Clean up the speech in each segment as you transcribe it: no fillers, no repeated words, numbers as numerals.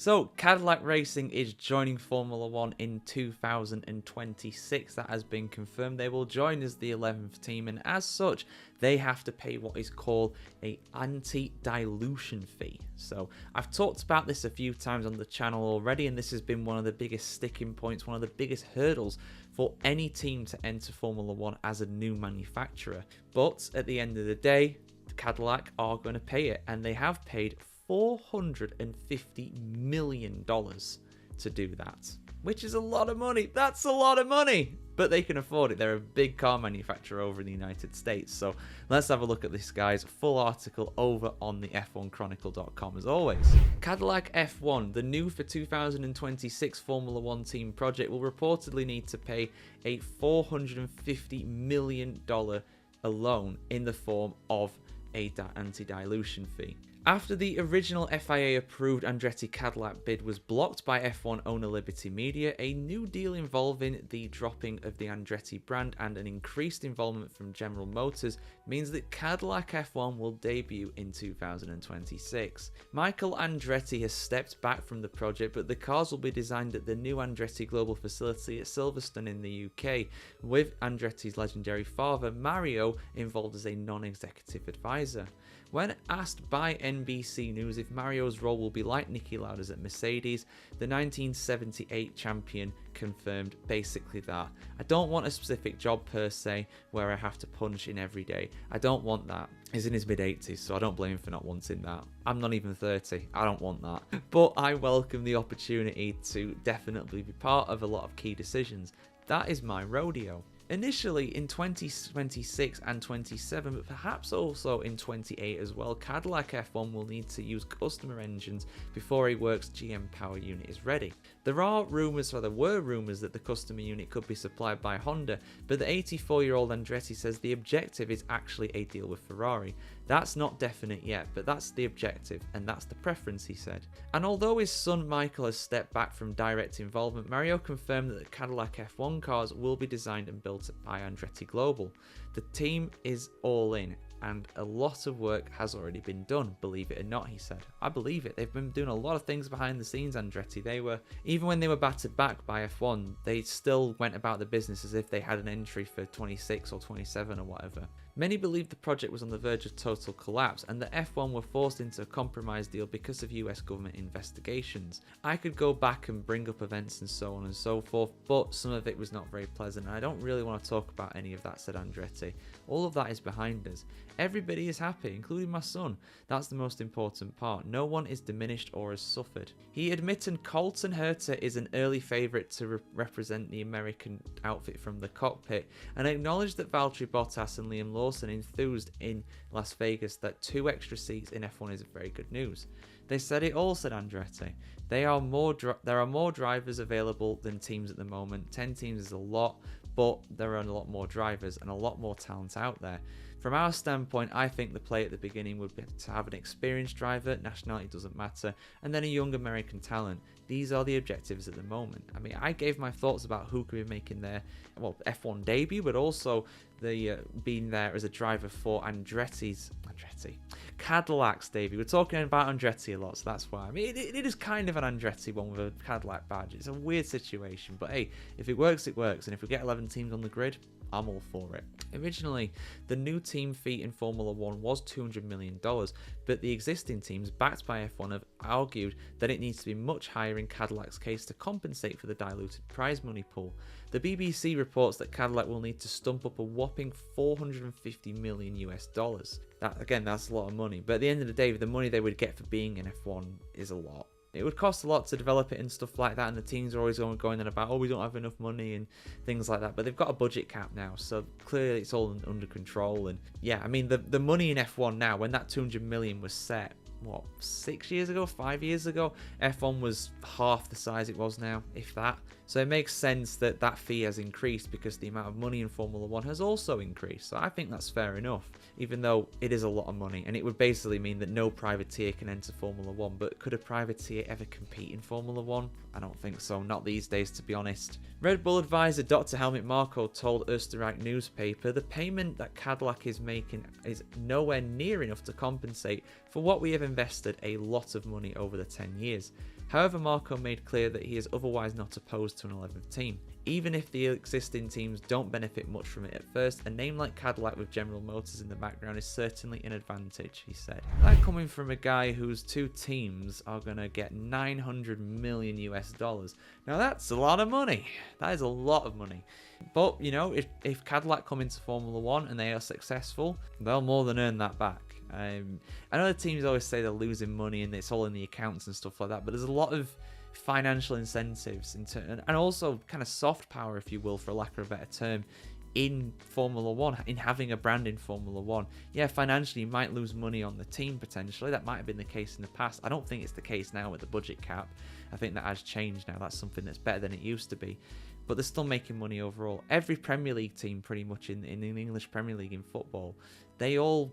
So, Cadillac Racing is joining Formula 1 in 2026. That has been confirmed. They will join as the 11th team, and as such, they have to pay what is called an anti-dilution fee. So, I've talked about this a few times on the channel already, and this has been one of the biggest sticking points, one of the biggest hurdles for any team to enter Formula 1 as a new manufacturer. But at the end of the day, Cadillac are going to pay it, and they have paid $450 million to do that, which is a lot of money. That's a lot of money, but they can afford it. They're a big car manufacturer over in the United States. So let's have a look at this guy's full article over on the F1Chronicle.com as always. Cadillac F1, the new for 2026 Formula 1 team project, will reportedly need to pay a $450 million alone in the form of an anti-dilution fee. After the original FIA-approved Andretti Cadillac bid was blocked by F1 owner Liberty Media, a new deal involving the dropping of the Andretti brand and an increased involvement from General Motors means that Cadillac F1 will debut in 2026. Michael Andretti has stepped back from the project, but the cars will be designed at the new Andretti Global facility at Silverstone in the UK, with Andretti's legendary father, Mario, involved as a non-executive advisor. When asked by NBC News if Mario's role will be like Niki Lauda's at Mercedes, the 1978 champion confirmed basically that. I don't want a specific job per se where I have to punch in every day. I don't want that. He's in his mid-80s, so I don't blame him for not wanting that. I'm not even 30. I don't want that. But I welcome the opportunity to definitely be part of a lot of key decisions. That is my rodeo. Initially in 2026 and 27, but perhaps also in 28 as well, Cadillac F1 will need to use customer engines before a works GM power unit is ready. There were rumours that the customer unit could be supplied by Honda, but the 84-year-old Andretti says the objective is actually a deal with Ferrari. That's not definite yet, but that's the objective, and that's the preference, he said. And although his son Michael has stepped back from direct involvement, Mario confirmed that the Cadillac F1 cars will be designed and built by Andretti Global. The team is all in, and a lot of work has already been done, believe it or not, he said. I believe it. They've been doing a lot of things behind the scenes, Andretti. Even when they were battered back by F1, they still went about the business as if they had an entry for 26 or 27 or whatever. Many believe the project was on the verge of total collapse, and that F1 were forced into a compromise deal because of US government investigations. I could go back and bring up events and so on and so forth, but some of it was not very pleasant, and I don't really want to talk about any of that, said Andretti. All of that is behind us. Everybody is happy, including my son. That's the most important part. No one is diminished or has suffered. He admitted Colton Herta is an early favourite to represent the American outfit from the cockpit, and acknowledged that Valtteri Bottas and Liam Lawson enthused in Las Vegas that 2 extra seats in F1 is very good news. They said it all, said Andretti. There are more drivers available than teams at the moment. 10 teams is a lot, but there are a lot more drivers and a lot more talent out there. From our standpoint, I think the play at the beginning would be to have an experienced driver, nationality doesn't matter, and then a young American talent. These are the objectives at the moment. I mean, I gave my thoughts about who could be making their F1 debut, but also the being there as a driver for Cadillac's debut. We're talking about Andretti a lot, so that's why. I mean, it is kind of an Andretti one with a Cadillac badge. It's a weird situation, but hey, if it works, it works, and if we get 11 teams on the grid, I'm all for it. Originally, the new team fee in Formula 1 was $200 million, but the existing teams, backed by F1, have argued that it needs to be much higher in Cadillac's case to compensate for the diluted prize money pool. The BBC reports that Cadillac will need to stump up a whopping $450 million US. That's a lot of money, but at the end of the day, the money they would get for being in F1 is a lot. It would cost a lot to develop it and stuff like that, and the teams are always going on about, oh, we don't have enough money and things like that, but they've got a budget cap now, so clearly it's all under control. And yeah, I mean, the money in F1 now, when that 200 million was set, 5 years ago, F1 was half the size it was now, if that. So it makes sense that that fee has increased because the amount of money in Formula 1 has also increased. So I think that's fair enough, even though it is a lot of money. And it would basically mean that no privateer can enter Formula 1. But could a privateer ever compete in Formula 1? I don't think so. Not these days, to be honest. Red Bull advisor Dr. Helmut Marko told Österreich newspaper the payment that Cadillac is making is nowhere near enough to compensate for what we have invested a lot of money over the 10 years. However, Marko made clear that he is otherwise not opposed to an 11th team. Even if the existing teams don't benefit much from it at first, a name like Cadillac with General Motors in the background is certainly an advantage, he said. That coming from a guy whose 2 teams are going to get $900 million US. Now that's a lot of money. That is a lot of money. But, you know, if Cadillac come into Formula 1 and they are successful, they'll more than earn that back. I know the teams always say they're losing money and it's all in the accounts and stuff like that, but there's a lot of financial incentives and also kind of soft power, if you will, for lack of a better term, in Formula 1, in having a brand in Formula 1. Yeah, financially you might lose money on the team potentially. That might have been the case in the past. I don't think it's the case now with the budget cap. I think that has changed now. That's something that's better than it used to be. But they're still making money overall. Every Premier League team pretty much in the English Premier League in football, they all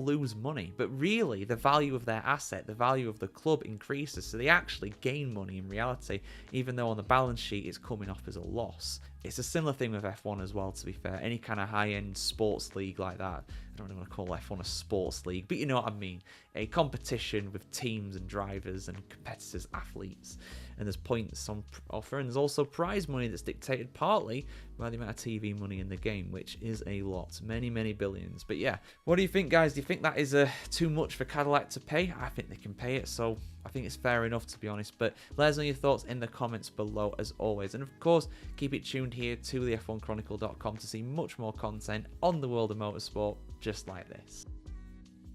lose money, but really the value of their asset, the value of the club increases, so they actually gain money in reality, even though on the balance sheet it's coming off as a loss. It's a similar thing with F1 as well, to be fair. Any kind of high-end sports league like that, I don't really want to call F1 a sports league, but you know what I mean. A competition with teams and drivers and competitors, athletes. And there's points on offer, and there's also prize money that's dictated partly by the amount of TV money in the game, which is a lot. Many, many billions. But yeah, what do you think, guys? Do you think that is too much for Cadillac to pay? I think they can pay it, so I think it's fair enough, to be honest. But let us know your thoughts in the comments below, as always. And of course, keep it tuned here to the F1Chronicle.com to see much more content on the world of motorsport just like this.